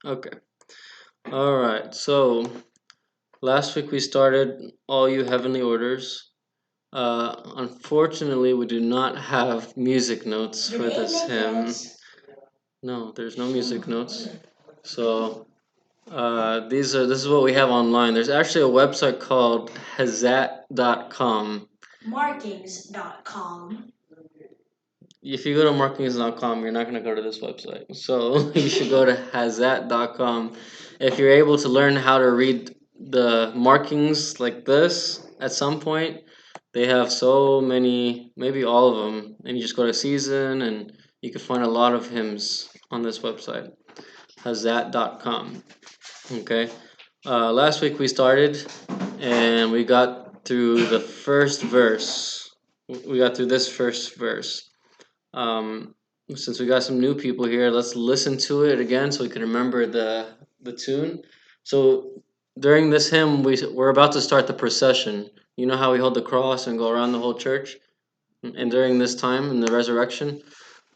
Okay. All right. So last week we started All You Heavenly Orders. Unfortunately, we do not have music notes Did for it this make hymn. notes? No, there's no music notes. So this is what we have online. There's actually a website called hazat.com. Markings.com. If you go to markings.com, you're not going to go to this website. So you should go to hazat.com. If you're able to learn how to read the markings like this at some point, they have so many, maybe all of them. And you just go to season and you can find a lot of hymns on this website, hazat.com. Okay. Last week we started and we got through the first verse. We got through this first verse. Um, since we got some new people here, let's listen to it again so we can remember the tune. So during this hymn, we're about to start the procession. You know how we hold the cross and go around the whole church, and during this time in the resurrection.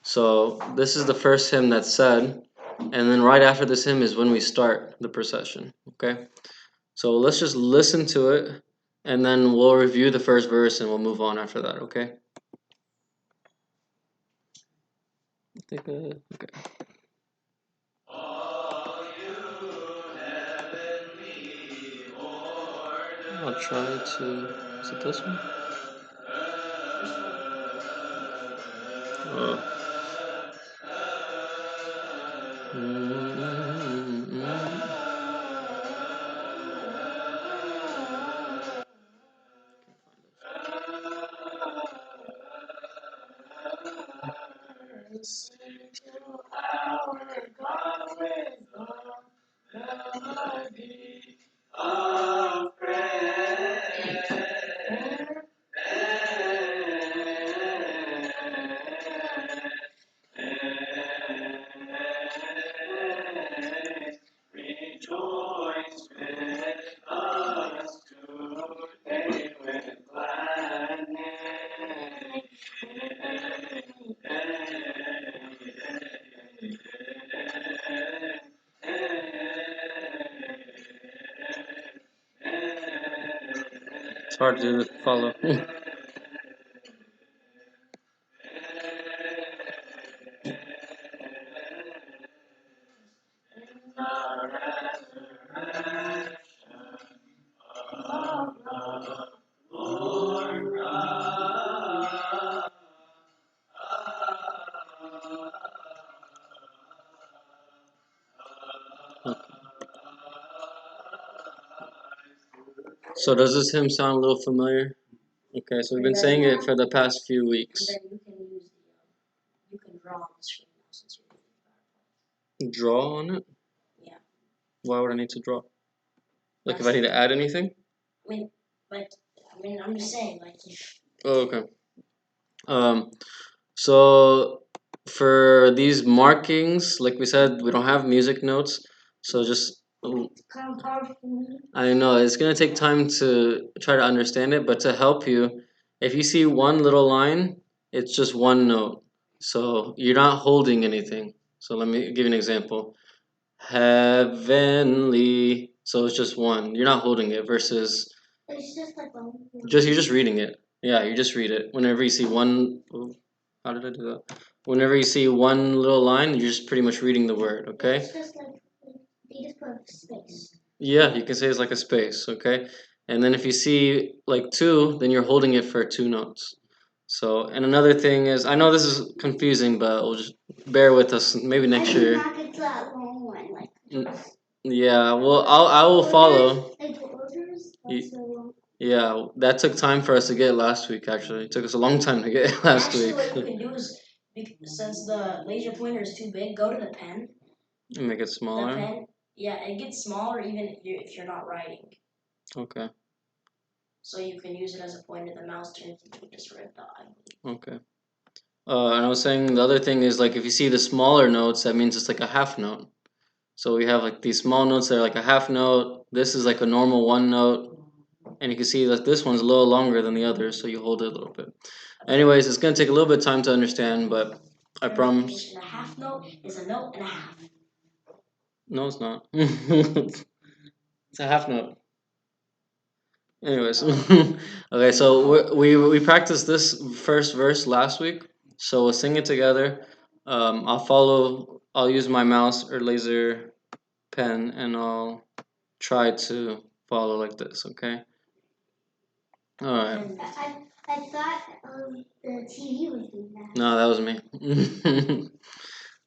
So this is the first hymn that's said, and then right after this hymn is when we start the procession. Okay, so let's just listen to it, and then we'll review the first verse and we'll move on after that. Okay. I think, okay. I'll try to. Is it this one? Uh, it's hard to follow. So does this hymn sound a little familiar? Okay, so we've been saying it for the past few weeks. Then you can draw on the screen now since you're using Draw on it? Yeah. Why would I need to draw? Like if I need to add anything? I mean, I'm just saying, Oh, okay. Um, so for these markings, like we said, we don't have music notes, so just I know it's gonna take time to try to understand it, but to help you, if you see one little line, it's just one note. So you're not holding anything. So let me give you an example. Heavenly. So it's just one. You're not holding it versus just you're just reading it. Yeah, you just read it. Whenever you see one oh, how did I do that? Whenever you see one little line, you're just pretty much reading the word, okay? It's just like they just put space. Yeah, you can say it's like a space, okay? And then if you see like two, then you're holding it for two notes. So, and another thing is, I know this is confusing, but we'll just bear with us. Maybe next year. Not get to that long one, like. Yeah, well, I will follow. Like orders. Yeah, that took time for us to get last week. Actually, it took us a long time to get last Actually, week. what you can do is, since the laser pointer is too big, go to the pen. And make it The smaller. pen, yeah, it gets smaller even if you're not writing. Okay. So you can use it as a pointer. The mouse turns into just red dot. Okay. And I was saying the other thing is like if you see the smaller notes, that means it's like a half note. So we have like these small notes that are like a half note. This is like a normal one note, and you can see that this one's a little longer than the others, so you hold it a little bit. Anyways, it's gonna take a little bit of time to understand, but I promise. A half note is a note and a half. No, it's not. It's a half note. Anyways, okay. So we practiced this first verse last week. So we'll sing it together. I'll follow. I'll use my mouse or laser pen, and I'll try to follow like this. Okay. All right. I thought the TV was doing that. No, that was me.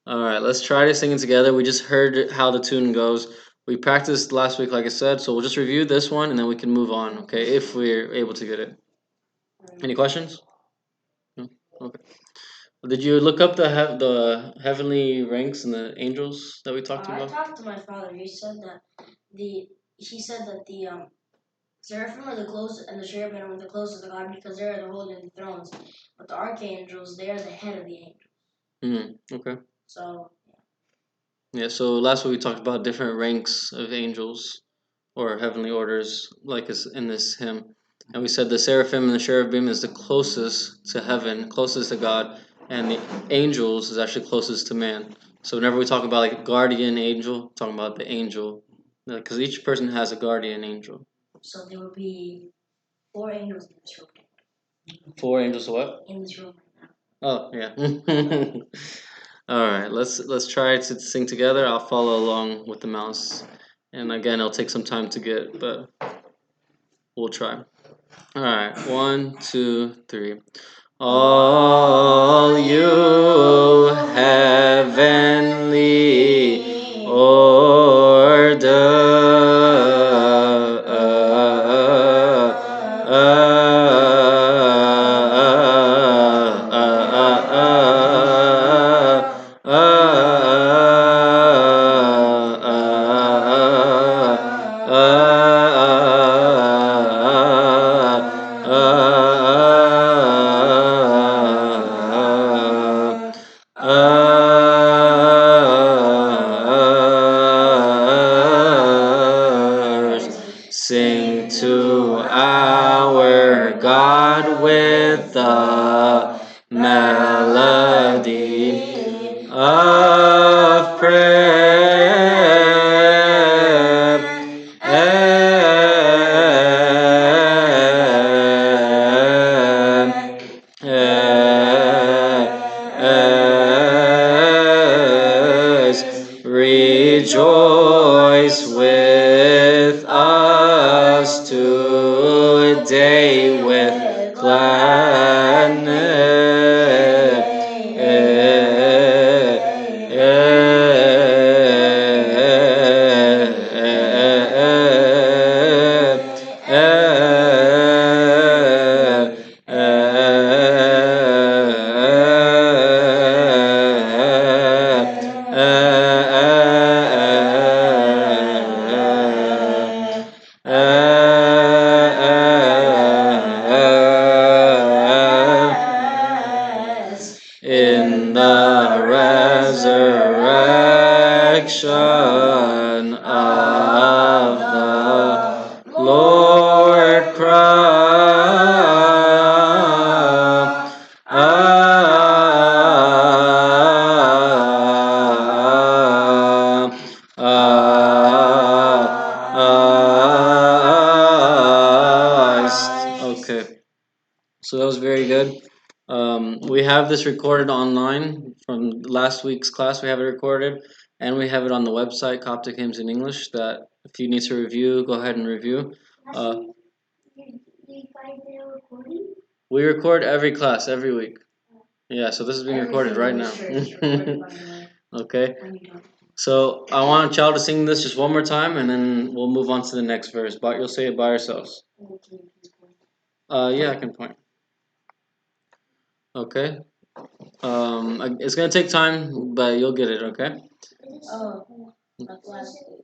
All right, let's try to sing it together. We just heard how the tune goes. We practiced last week, like I said, so we'll just review this one and then we can move on, okay? If we're able to get it. Any questions? No? Okay. Did you look up the heavenly ranks and the angels that we talked I about? talked to my father. He said that the seraphim are the closest, and the cherubim are the closest to God because they're the holding the thrones. But the archangels, they are the head of the angels. Okay. So Yeah, so last week we talked about different ranks of angels or heavenly orders, like is in this hymn. And we said the seraphim and the cherubim is the closest to heaven, closest to God, and the angels is actually closest to man. So whenever we talk about like guardian angel, talking about the angel, because each person has a guardian angel. So there will be four angels in this room. Four angels what? In this room. Oh yeah. All right, let's try to sing together. I'll follow along with the mouse, and again, it'll take some time to get, but we'll try. All right, one, two, three. All you heavenly sing to our God with the melody of praise. Rejoice with us today with in the resurrection of the Lord Christ. Okay, so that was very good. We have this recorded online from last week's class. We have it recorded, and we have it on the website, Coptic Hymns in English. That if you need to review, go ahead and review. We record every class every week. Yeah, so this is being recorded right now. Okay. So I want y'all to sing this just one more time, and then we'll move on to the next verse. But you'll say it by yourselves. Yeah, I can point. Okay. It's gonna take time, but you'll get it. Okay. Oh, that's last week.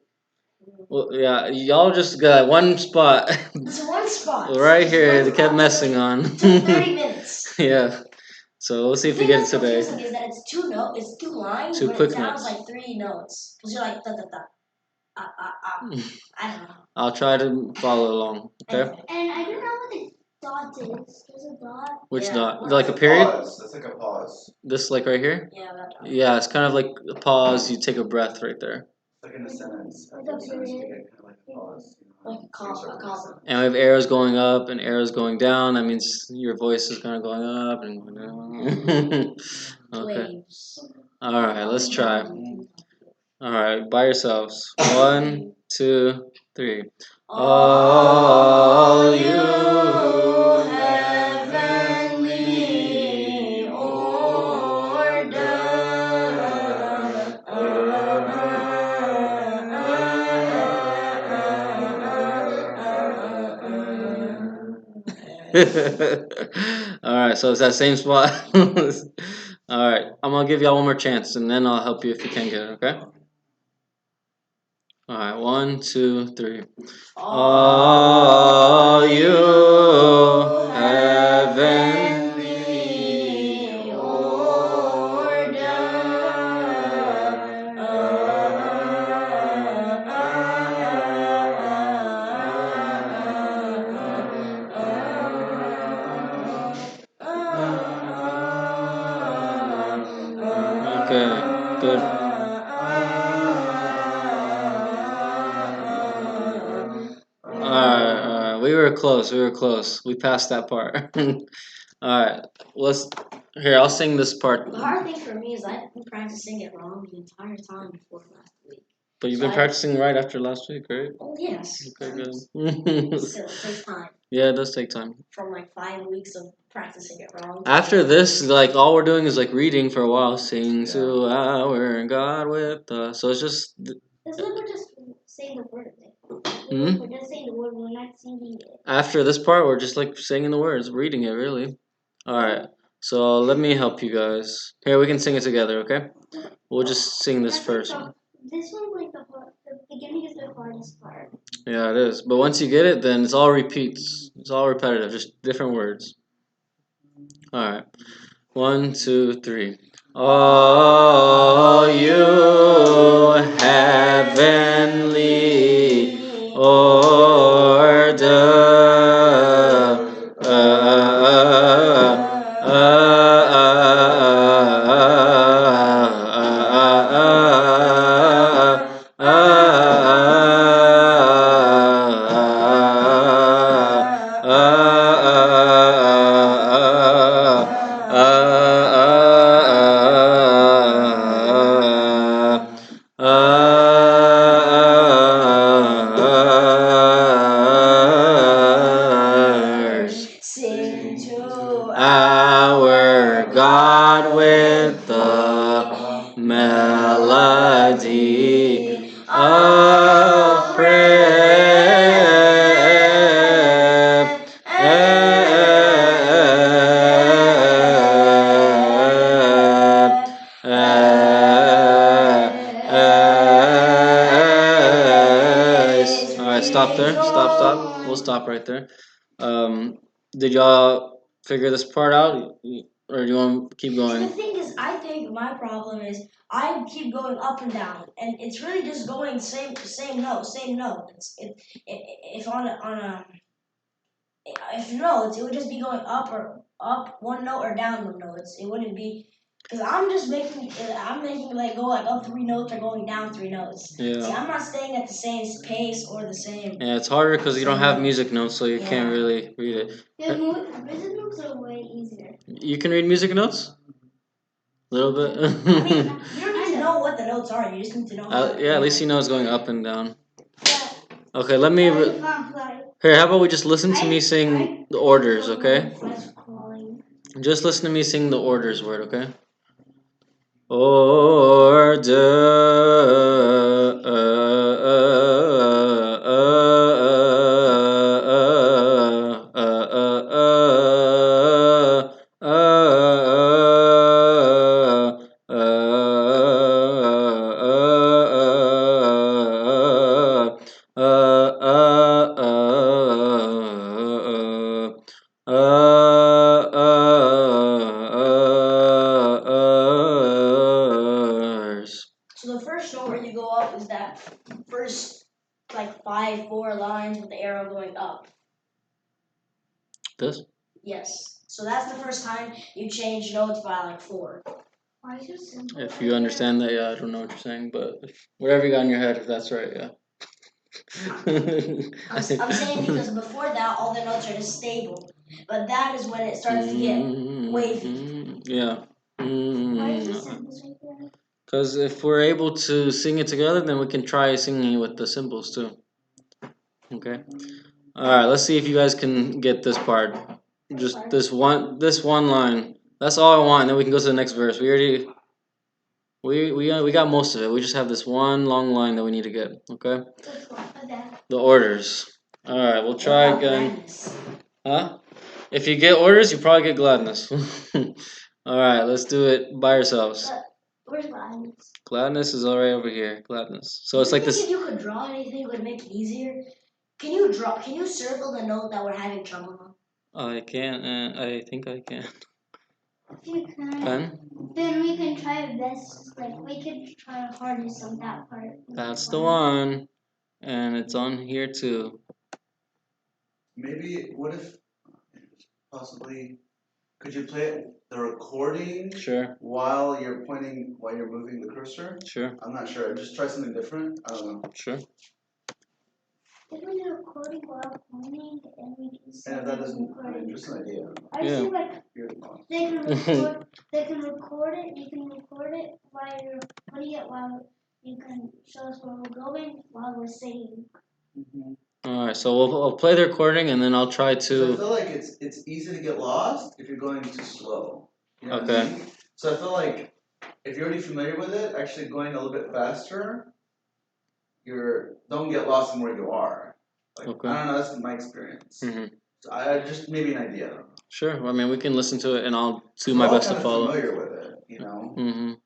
Well, yeah, y'all just got one spot. It's one spot. Right here. They kept messing on. It took 30 minutes. Yeah. So let's see if we The get thing it that's today. confusing is that it's two notes, it's two lines, Two but quick it sounds notes. like three notes. Cause you're like da da da, I don't know. I'll try to follow along. Okay. And I don't know what the dot is. There's a dot. Which Yeah. dot? Like a period? Pause. That's like a pause. This like right here? Yeah, that dot. Yeah, it's kind of like a pause. You take a breath right there. Like a comma. And we have arrows going up and arrows going down. That means your voice is kind of going up and going down. Okay. Waves. All right, let's try. All right, by yourselves. 1, 2, 3. All you heavenly All right, so it's that same spot. All right, I'm gonna give y'all one more chance, and then I'll help you if you can't get it. Okay. All right, 1, 2, 3. All you heavenly Okay, good. Alright, we were close. We were close. We passed that part. Alright, let's. Here, I'll sing this part. The hard thing for me is I've been practicing it wrong the entire time before last week. But you've been practicing right after last week, right? Oh yes. Okay, good. Still, it takes time. Yeah, it does take time. From like 5 weeks of practicing it wrong. After this, like all we're doing is like reading for a while. Sing to our God with us. So it's just. It's like we're just saying the word. Hmm? We're just saying the word. We're not singing it. After this part, we're just like singing the words, reading it, really. Alright, so let me help you guys. Here, we can sing it together, okay? We'll just sing this first. This one's like the beginning is the hardest part. Yeah, it is. But once you get it, then it's all repeats. It's all repetitive, just different words. Alright. 1, 2, 3. All you heavenly order. Sing to our God with the melody of praise. All right, stop there. Stop, stop. We'll stop right there. Did y'all figure this part out, or do you want to keep going? The thing is, I think my problem is I keep going up and down, and it's really just going same note, same note. If on a if notes, it would just be going up or up one note or down one note. It wouldn't be because I'm making like go like up 3 notes or going down 3 notes. Yeah. See, I'm not staying at the same pace or the same. Yeah, it's harder because you don't have music notes, so you can't Yeah. really read it. Music notes are way easier. You can read music notes? A little bit. I mean, you don't need to know what the notes are. You just need to know. Yeah, at least you know it's going up and down. Yeah. Okay, let me. Here, how about we just listen to me sing the orders, okay? Just listen to me sing the orders word, okay? So the first note where you go up is that first like 4 lines with the arrow going up. This? Yes. So that's the first time you change notes by like 4. Why is it simple? If you understand that, yeah, I don't know what you're saying, but whatever you got in your head, if that's right, yeah. I'm saying because before that, all the notes are just stable. But that is when it starts to get wavy. Yeah. Why is it symbols right there? Because if we're able to sing it together, then we can try singing with the symbols too. Okay. All right. Let's see if you guys can get this part. Just this one line. That's all I want. And then we can go to the next verse. We got most of it. We just have this one long line that we need to get. Okay. The orders. All right. We'll try again. Huh? If you get orders, you probably get gladness. All right. Let's do it by ourselves. Where's gladness? Gladness is all right over here. Gladness. So it's like this. If you could draw anything, it would make it easier. Can you draw? Can you circle the note that we're having trouble on? I can. I think I can. If you can, Pen? then we can try our best. Like we could try our hardest on that part. That's the one. And it's on here too. Maybe, what if, possibly, could you play the recording Sure. while you're moving the cursor? Sure. I'm not sure. Just try something different. I don't know. Sure. If we do recording while pointing, and we can see. And if that doesn't, just an idea. I feel like You're the boss. they can record. They can record it. You can record it while you're putting it. While you can show us where we're going while we're singing. All right. So we'll play the recording and then I'll try I to. feel like it's easy to get lost if you're going too slow. You know what I Okay. mean? So I feel like if you're already familiar with it, actually going a little bit faster, don't get lost in where you are. Like, Okay. I don't know. That's my experience. Mhm. So I just maybe an idea. I don't know. Sure. I mean, we can listen to it and I'll do We're my all best to kind of follow. familiar with it, you know.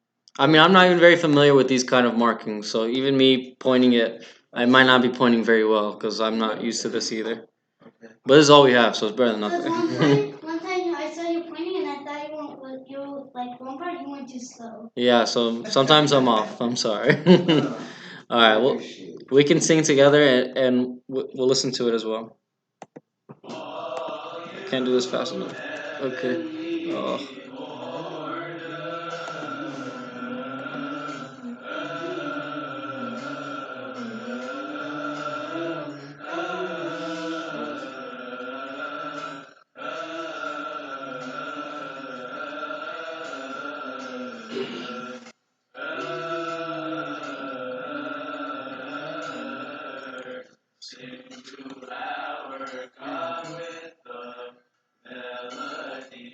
I mean, I'm not even very familiar with these kind of markings, so even me pointing it, I might not be pointing very well because I'm not used to this either. Okay. But this is all we have, so it's better than nothing. One time I saw you pointing and I thought you like one part you went too slow. Yeah, so sometimes I'm off. I'm sorry. All right, well, we can sing together and we'll listen to it as well. Can't do this fast enough. Okay. Oh.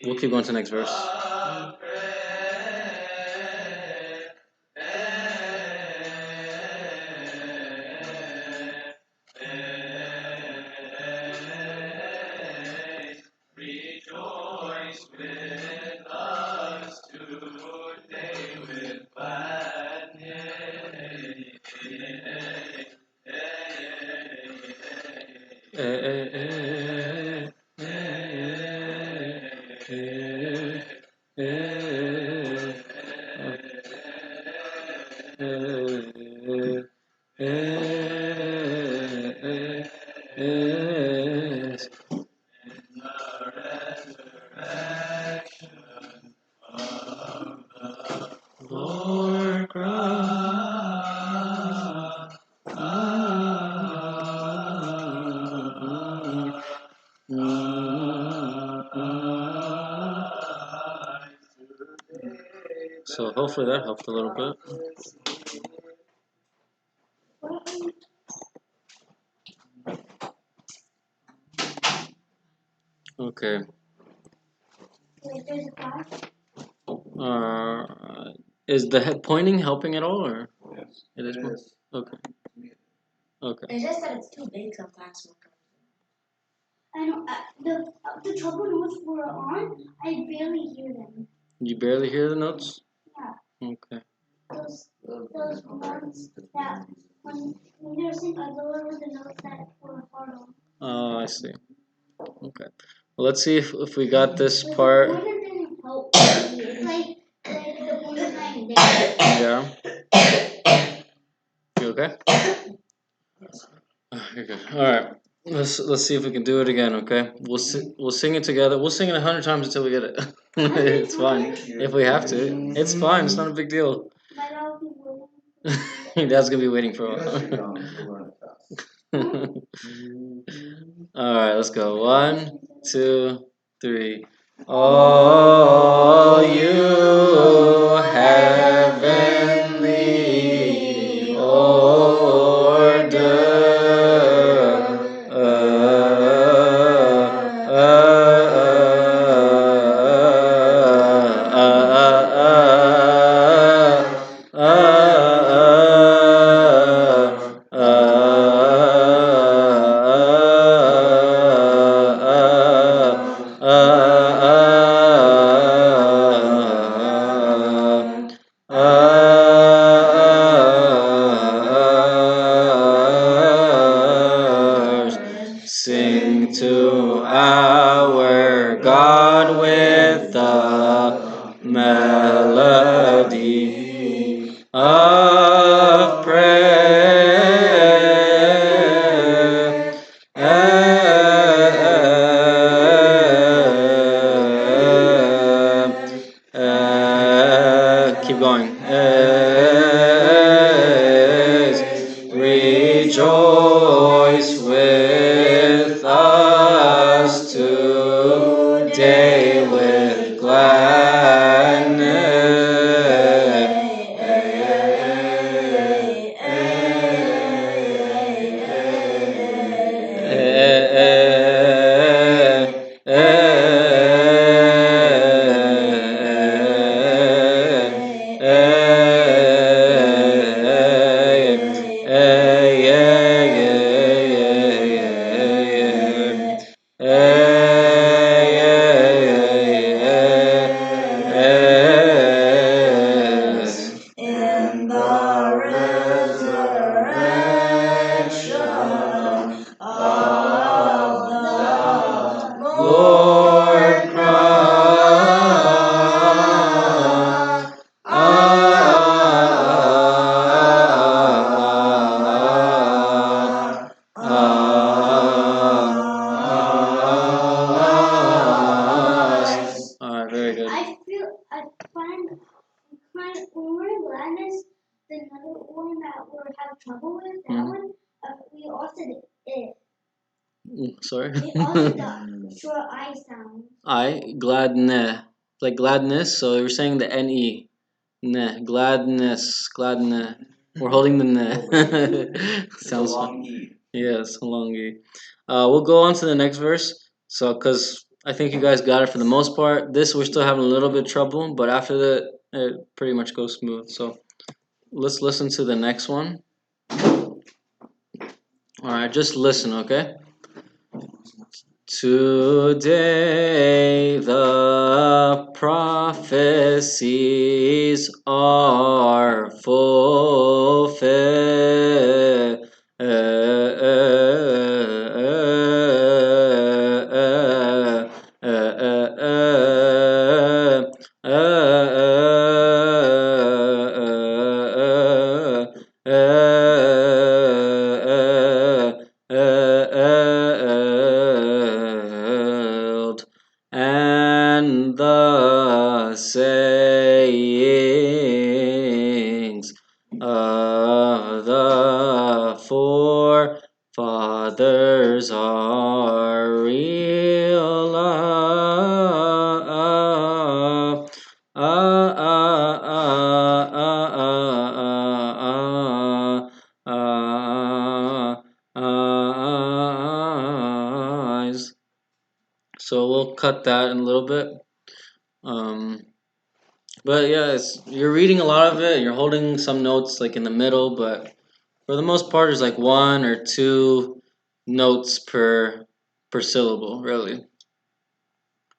We'll keep going to the next verse. Rejoice with us today with gladness. Lord God. So hopefully that helped a little bit. Okay. Is the head pointing helping at all, or Yes. it is? Okay. Okay. It's just that it's too big sometimes. I know the trouble notes we're on. I barely hear them. You barely hear the notes? Yeah. Okay. Those ones that when you're singing are the notes that were hard on. Oh, I see. Okay. Well, let's see if we got this part. The pointer didn't help. It's like the pointer time there. Yeah. You okay? You're good. All right. Let's see if we can do it again. Okay. We'll sing it together. We'll sing it 100 times until we get it. It's fine. Thank you. If we have to. It's fine. It's not a big deal. Dad's gonna be waiting for You a guys are while. young. You'll learn it fast. Alright, let's go. 1, 2, 3. All you heavenly order. Sing to our God with the melody of prayer. Keep going. Rejoice with us today with gladness. In the resurrection of the Lord Christ. Christ. Alright, very good. I feel I find when we're in gladness, the another one that we have trouble with, that Mhm. one, we also did it. Sorry. We also got short I sound. Gladness. Like gladness, so you're saying the NE. Ne. Gladness. Gladness. We're holding the ne. It's a Sounds fun. long E. Yes, long E. We'll go on to the next verse. So, because I think you guys got it for the most part. This, we're still having a little bit trouble, but after that, it pretty much goes smooth. So, let's listen to the next one. Alright, just listen, okay? Today the prophecies are fulfilled. And the sayings of the forefathers are realized. So we'll cut that in a little bit. Um, but yeah, you're reading a lot of it. You're holding some notes like in the middle, but for the most part, there's like 1 or 2 notes per syllable, really.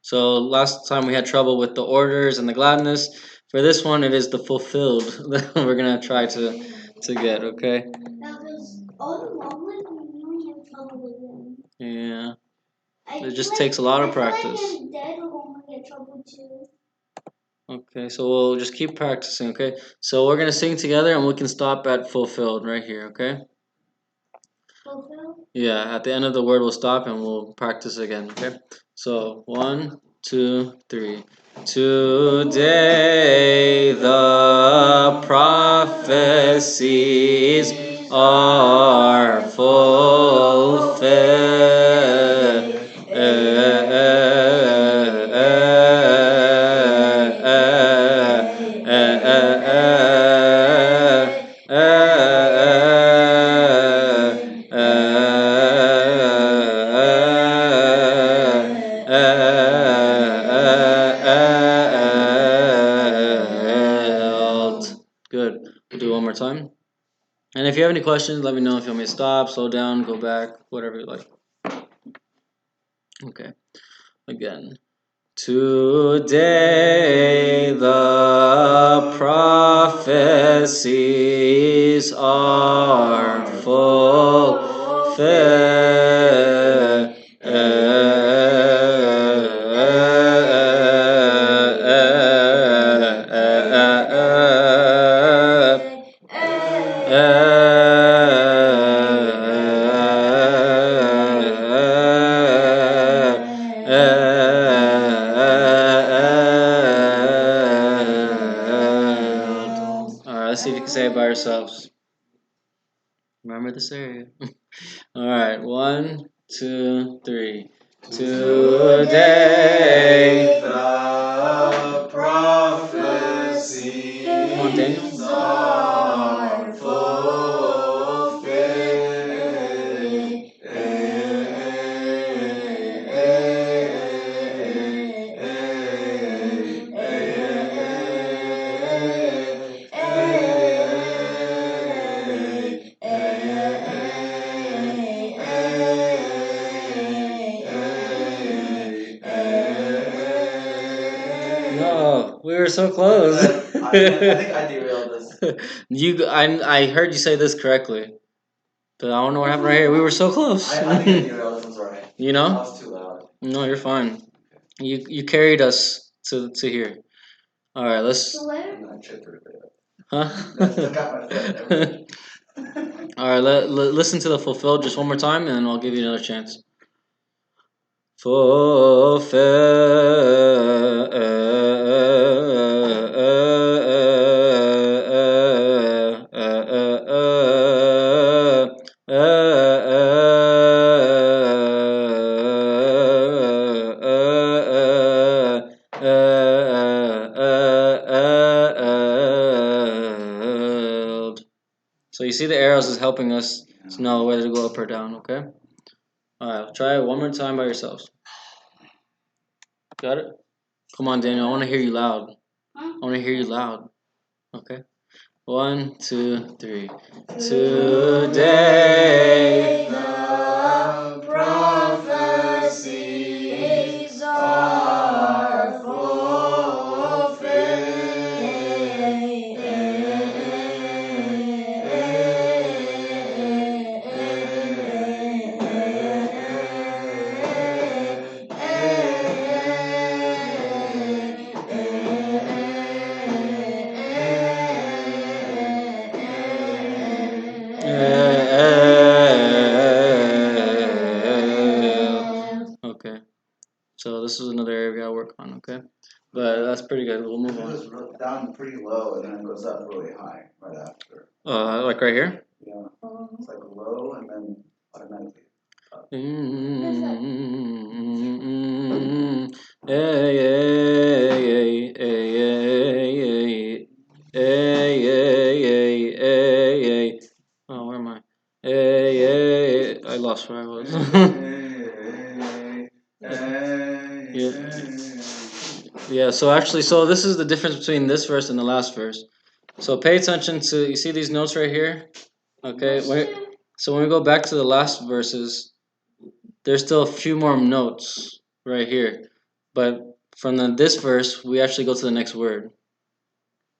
So last time we had trouble with the orders and the gladness. For this one, it is the fulfilled that we're gonna try to get. Okay. That was all the long ones we really have trouble with them. Yeah. I It feel just like, takes a lot of I feel practice. like in dead we're going to get trouble too. Okay, so we'll just keep practicing, okay? So we're gonna sing together and we can stop at fulfilled right here, okay? Fulfill? Yeah, at the end of the word we'll stop and we'll practice again, okay? So 1, 2, 3. Today the prophecies are fulfilled. Good. We'll do it one more time. And if you have any questions, let me know if you want me to stop, slow down, go back, whatever you like. Okay. Again. Today the prophecies are fulfilled. Alright, let's see if you can say it by yourselves. Remember this area. Alright, 1, 2, 3. Today the prophecies Come on, Daniel. are fulfilled. No, we were so close. I think I derailed this. I heard you say this correctly, but I don't know what happened right here. We were so close. I think I derailed this. I'm sorry. You I know? was too loud. No, you're fine. You carried us to here. All right, let's. I tripped her a bit. Huh? I stuck out my foot. Everything. All right, listen to the fulfilled just one more time, and I'll give you another chance. So you see the arrows is helping us to know whether to go up or down, okay? Alright, try it one more time by yourselves. Got it? Come on, Daniel, I want to hear you loud. I want to hear you loud. Okay? 1, 2, 3. Today the prophecies are Okay. So this is another area we gotta work on, okay? But that's pretty good. We'll move It on. goes down pretty low and then it goes up really high right after. Like right here? Yeah. It's like low and then automatically. Oh, where am I? I lost where I was. Yeah, so actually, so this is the difference between this verse and the last verse. So pay attention to, you see these notes right here? Okay, so when we go back to the last verses, there's still a few more notes right here. But from this verse, we actually go to the next word.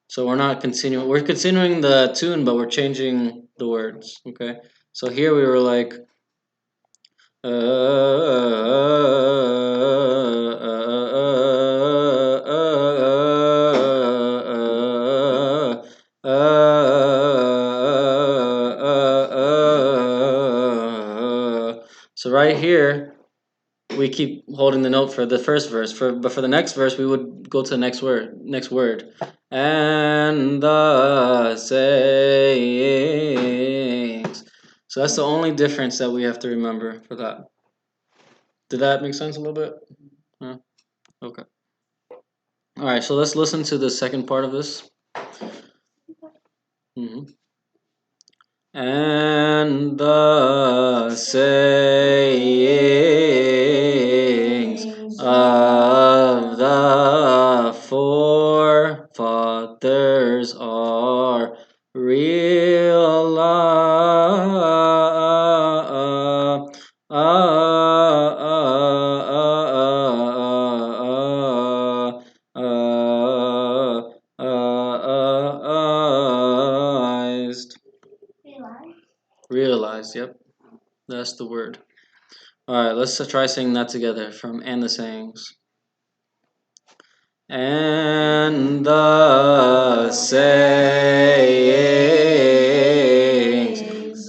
So we're not continuing, we're continuing the tune, but we're changing the words, okay? So here we were like, so right here, we keep holding the note for the first verse. But for the next verse, we would go to the next word. Next word. And the sayings. So that's the only difference that we have to remember for that. Did that make sense a little bit? Yeah. Okay. All right. So let's listen to the second part of this. And the sayings of the forefathers are real. Realized, yep. That's the word. Alright, let's try saying that together from and the sayings. And the sayings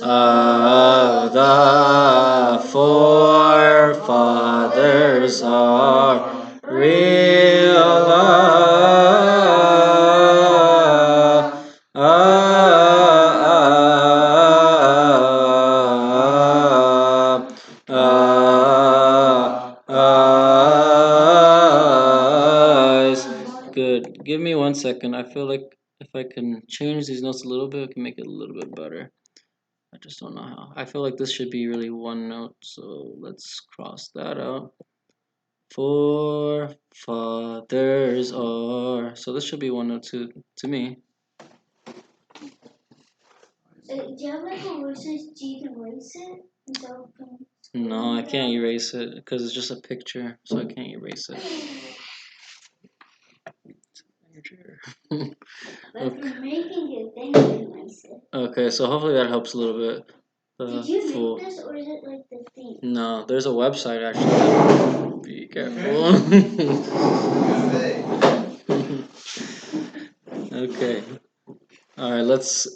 of the forefathers are good. Give me 1 second. I feel like if I can change these notes a little bit, I can make it a little bit better. I just don't know how. I feel like this should be really one note, so let's cross that out. Forefathers are. So this should be one note to me. Do you have like a versus do you can erase it? No, I can't erase it because it's just a picture, so I can't erase it. But if you're making it, then you can erase it. Okay, so hopefully that helps a little bit. Did you make this or is it like the thing? No, there's a website actually. Be careful. Okay. Alright, let's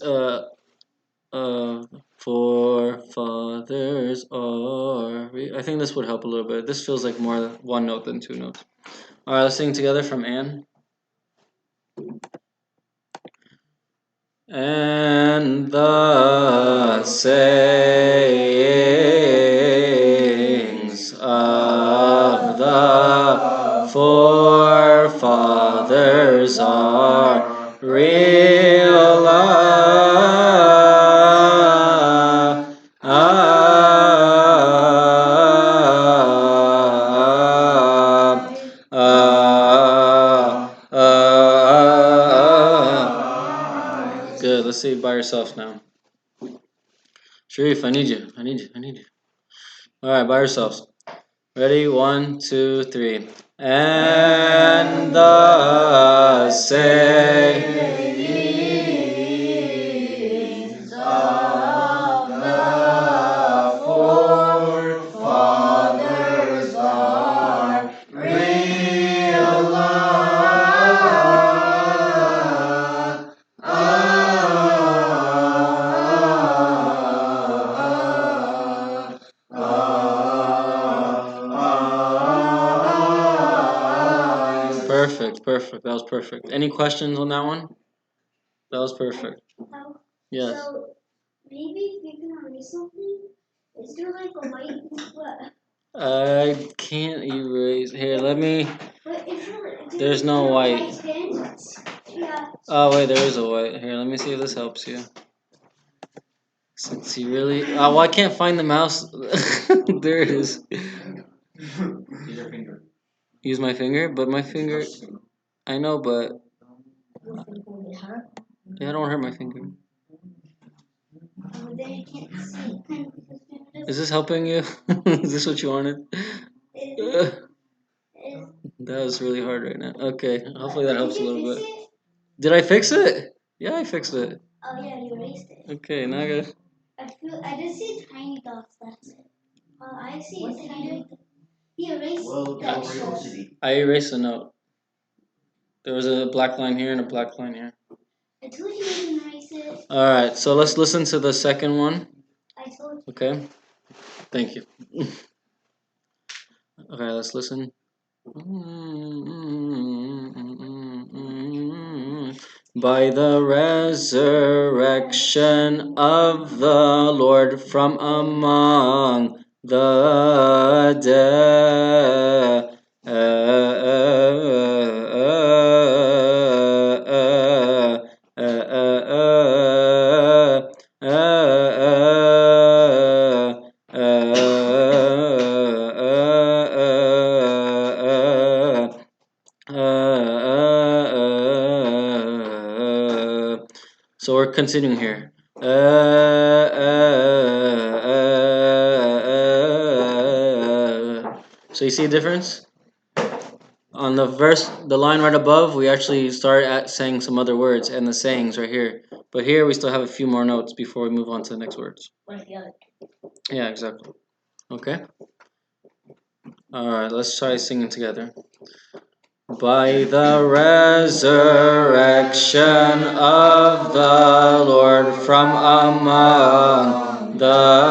forefathers are. I think this would help a little bit. This feels like more one note than two notes. Alright, let's sing together from Anne. And the sayings of the forefathers are real. Good. Let's see by yourself now. Sharif, I need you. I need you. I need you. All right, by yourselves. Ready? 1, 2, 3. And the sayings of the forefathers are real. Perfect, perfect. That was perfect. Any questions on that one? That was perfect. Yes. So maybe if you can erase something, is there like a white what? I can't erase. Here, let me. But if There's no white. Yeah. Oh wait, there is a white. Here, let me see if this helps you. Since you really. Oh, well, I can't find the mouse. There it is. Use your finger. Use my finger, but my finger. I know, but yeah, I don't hurt my finger. Then you can't see. Is this helping you? Is this what you wanted? That was really hard right now. Okay, hopefully that helps a little bit. Did I fix it? Yeah, I fixed it. Oh yeah, you erased it. Okay, now I gotta. I just see tiny dots. That's it. I see a tiny. He erased that short. I erased a note. There was a black line here and a black line here. I told you you can erase it. Alright, so let's listen to the second one. I told you. Okay? Thank you. Okay, let's listen. By the resurrection of the Lord from among the dead. So we're continuing here. So you see a difference? On the verse, the line right above, we actually start at saying some other words and the sayings right here. But here we still have a few more notes before we move on to the next words. Like the other. Yeah, exactly. Okay. All right, let's try singing together. By the resurrection of the Lord from among the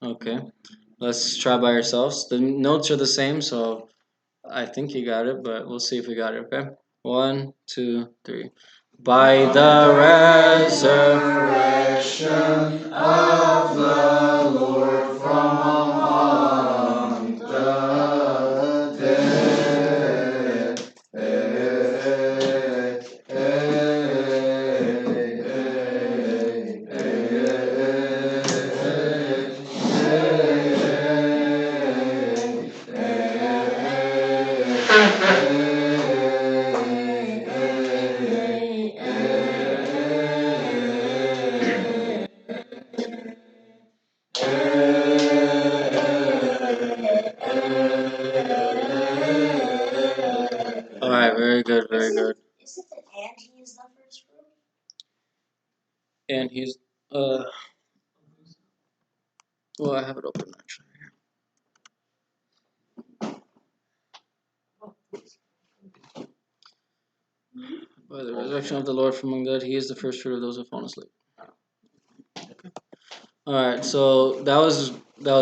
Okay, let's try by ourselves. The notes are the same, so I think you got it, but we'll see if we got it, okay? 1, 2, 3. By the resurrection of the Lord from among the dead. All right, very good, very good. Is it that and he is the first fruit? And he's well, I have it open actually. By the resurrection of the Lord from among the dead, he is the first fruit of those who have fallen asleep. All right, so that was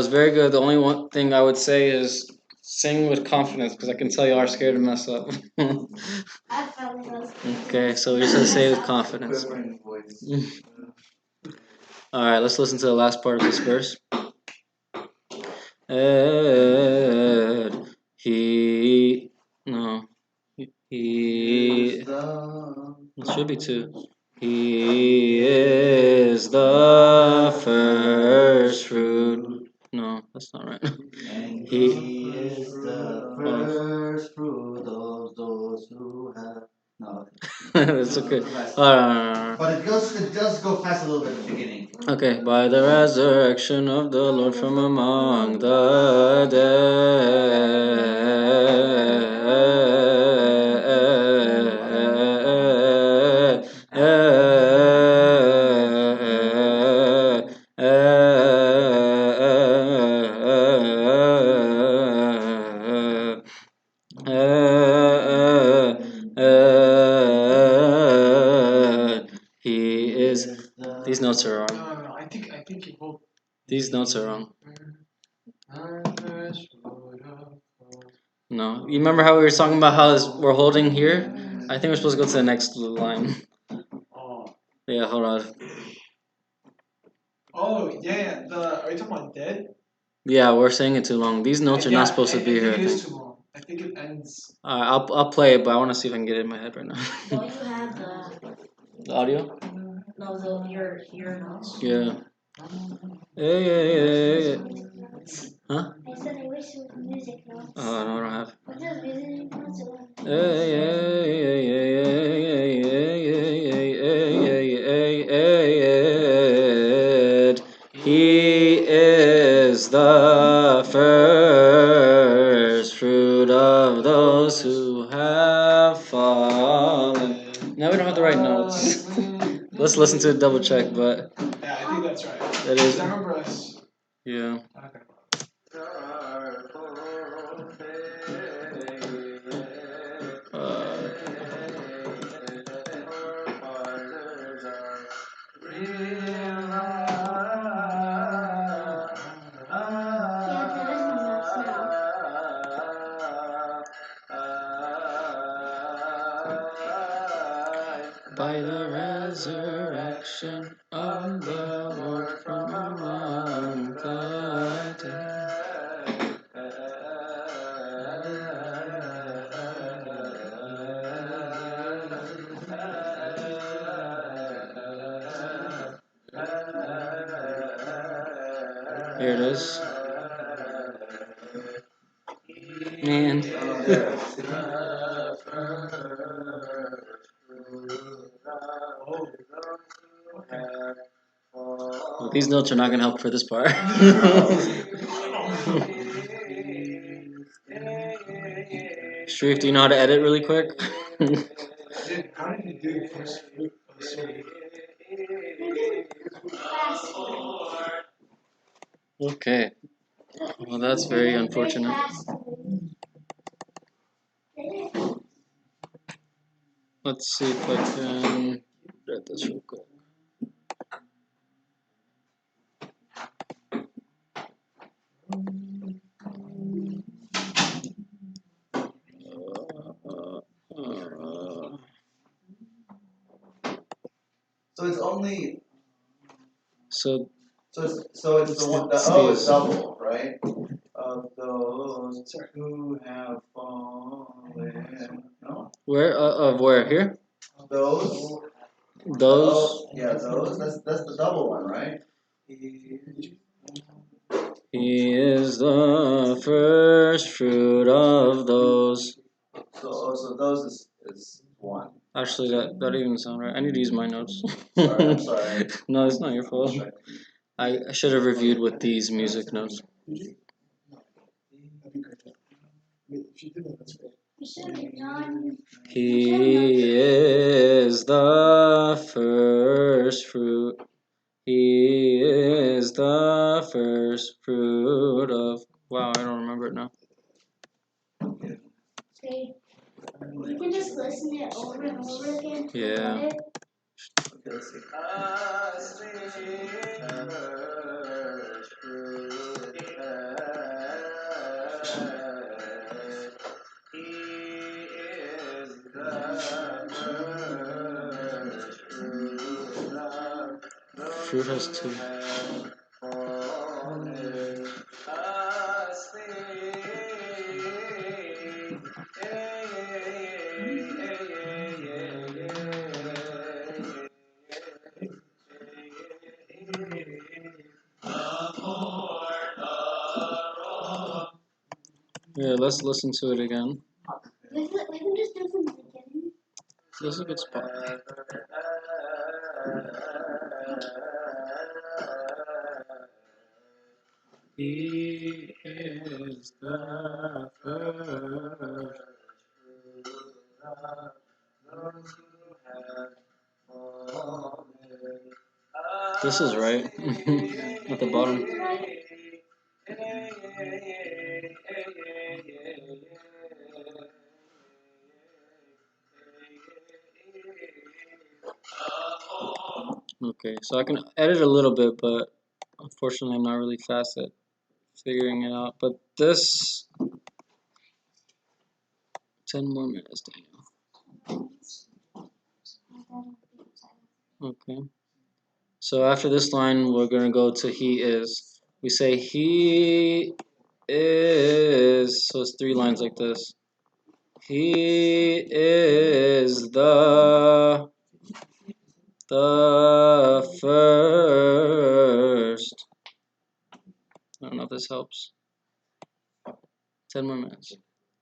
very good. The only one thing I would say is sing with confidence because I can tell you are scared to mess up. I found those. Okay, so we're just gonna say with confidence. Quivering voice. All right, let's listen to the last part of this verse. And he no he it should be two. He is the first fruit. No, that's not right. And He he is the first fruit of those who have. No. That's okay. But it does go fast a little bit at the beginning. Okay, by the resurrection of the Lord from among the he is. These notes are wrong. No, I think you both. These notes are wrong. No, you remember how we were talking about how we're holding here? I think we're supposed to go to the next line. Oh. Yeah, hold on. Oh yeah. Are you talking about dead? Yeah, we're saying it too long. These notes are not supposed to be here. I think I it think. is too long. I think it ends. I'll play it, but I want to see if I can get it in my head right now. Don't you have the Audio? no your notes? Yeah. Hey. Huh? I said I wish it was music notes. Oh, no, I don't have. What does music notes He is the Let's listen to it, double check, but Yeah, I think that's right. that is, I remember us. yeah. Okay. Uh, by the resurrection of the Lord from among the dead. Here it is. Man. Well, these notes are not going to help for this part. Sharif, do you know how to edit really quick? How did you do the first fruit of the spirit? Okay. Well, that's very unfortunate. Let's see if I can read this real quick. So it's only So so it's the one the it's O is these. double, right? Of those who have fallen. No? Where of where here? Those Those. yeah, those that's the double one, right? He is the first fruit of those. So those is one. Actually, that didn't even sound right. I need to use my notes. Sorry, I'm sorry. No, it's not your fault. I should have reviewed with these music notes. That'd be great. If you did that, that's great. He is the first fruit. He is the first fruit of. Wow, I don't remember it now. You can just listen to it over and over again. Yeah. Okay, let's see. Fruit has two. Yeah, let's listen to it again. We can just do from the beginning. This is a good spot. He is the first. This is right at the bottom. Okay, so I can edit a little bit, but unfortunately I'm not really fast at figuring it out. But this, 10 more minutes, Daniel. Okay. So after this line, we're gonna go to he is. We say he is. So it's 3 lines like this. He is the first. I don't know if this helps. 10 more minutes.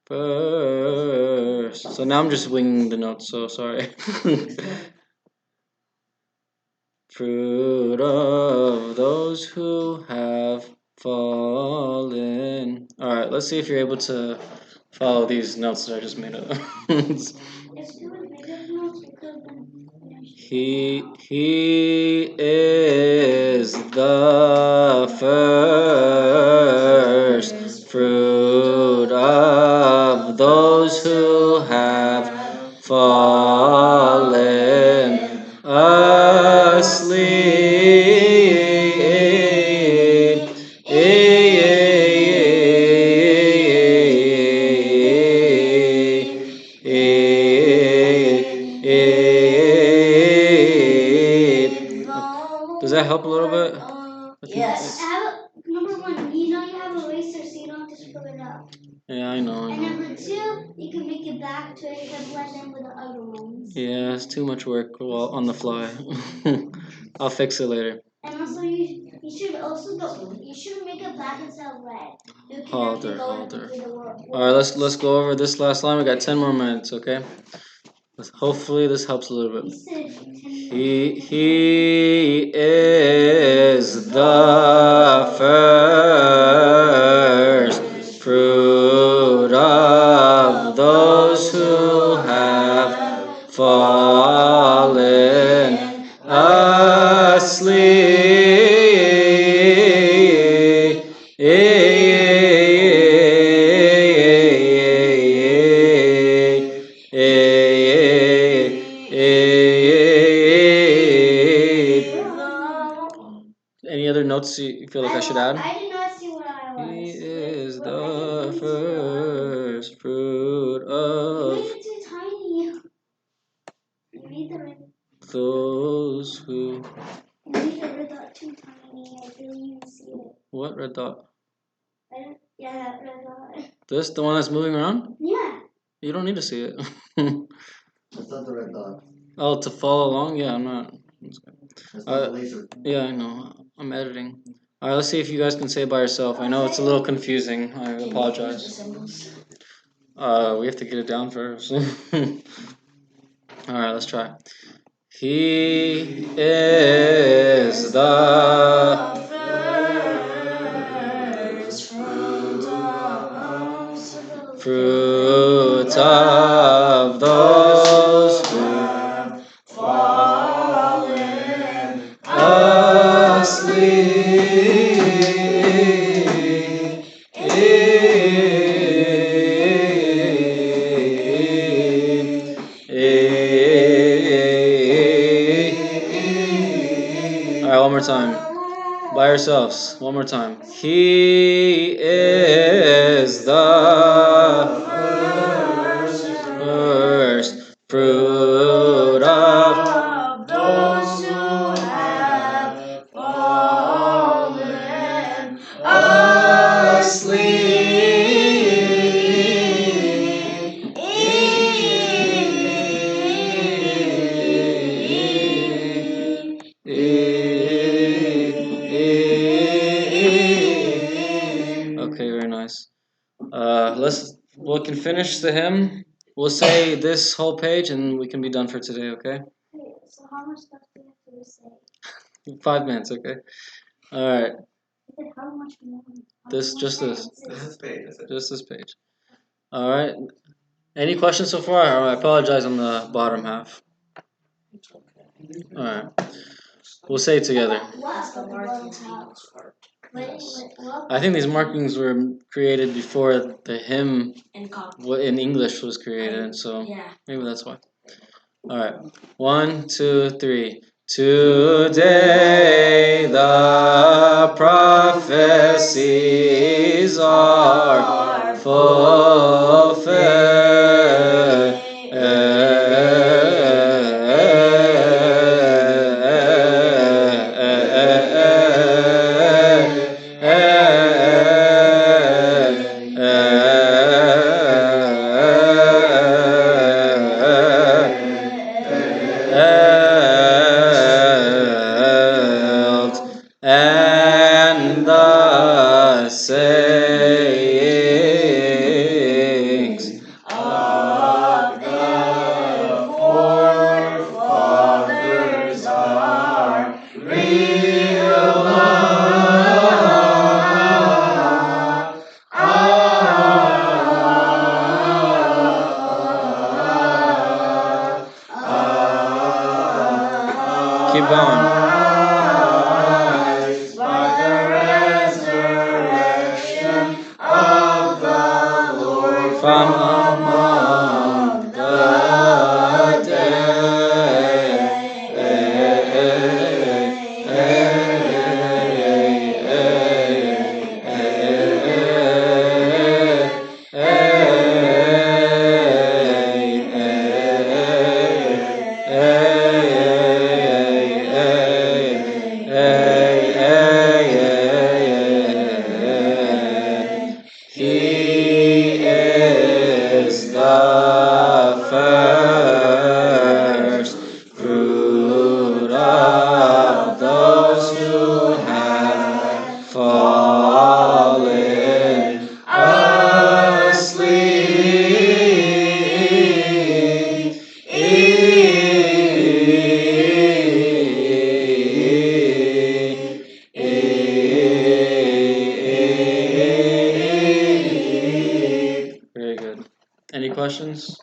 First. So now I'm just winging the notes, so sorry. Fruit of those who have fallen. Alright, let's see if you're able to follow these notes that I just made up. If you would make up notes, we could have been finished. He is the first fruit of those who have fallen asleep. Does that help a little bit? Yes. Number one, you have a eraser so you don't have to screw it up. Yeah, I know. And number two, you can make it back to it and blend in with the other ones. Yeah, it's too much work on the fly. I'll fix it later. And also, you should also you should make it black instead of red. You can Halter. with the word. All right, let's go over this last line. We got 10 more minutes, okay? Hopefully this helps a little bit. He is the first fruit of those who have fallen asleep. Any other notes you feel like I should add? I did not see what I was. He is the first fruit You of made it too tiny. You made the red. those who. You made the red dot too tiny. I didn't even see it. What red dot? Yeah, that red dot. This, the one that's moving around? Yeah. You don't need to see it. That's not the red dot. Oh, to follow along? Yeah, I'm not. That's not the laser. Yeah, I know. I'm editing. All right, let's see if you guys can say it by yourself. I know it's a little confusing. I apologize. We have to get it down first. All right, let's try. He is the fruit of those who have fallen asleep. All right, one more time. By yourselves. One more time. He is the first fruit of those who have fallen asleep. Okay, very nice. We can finish the hymn. We'll say this whole page and we can be done for today, okay? Okay, so how much stuff do you have to say? 5 minutes, okay? Alright. How much more? Just this. This page, that's it. Just this page. Alright. Any questions so far? I apologize on the bottom half. Alright. We'll say it together. I think these markings were created before the hymn in English was created, so maybe that's why. Alright. 1, 2, 3. Today the prophecies are fulfilled. And the sayings of the forefathers are real. questions?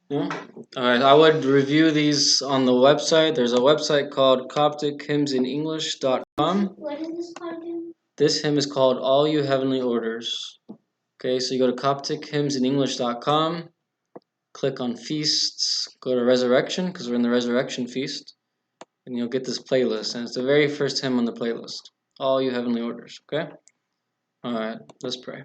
No? Alright, I would review these on the website. There's a website called CopticHymnsInEnglish.com. What is this called again? This hymn is called All You Heavenly Orders. Okay, so you go to CopticHymnsInEnglish.com, click on Feasts, go to Resurrection, because we're in the Resurrection Feast, and you'll get this playlist, and it's the very first hymn on the playlist. All You Heavenly Orders, okay? Alright, let's pray.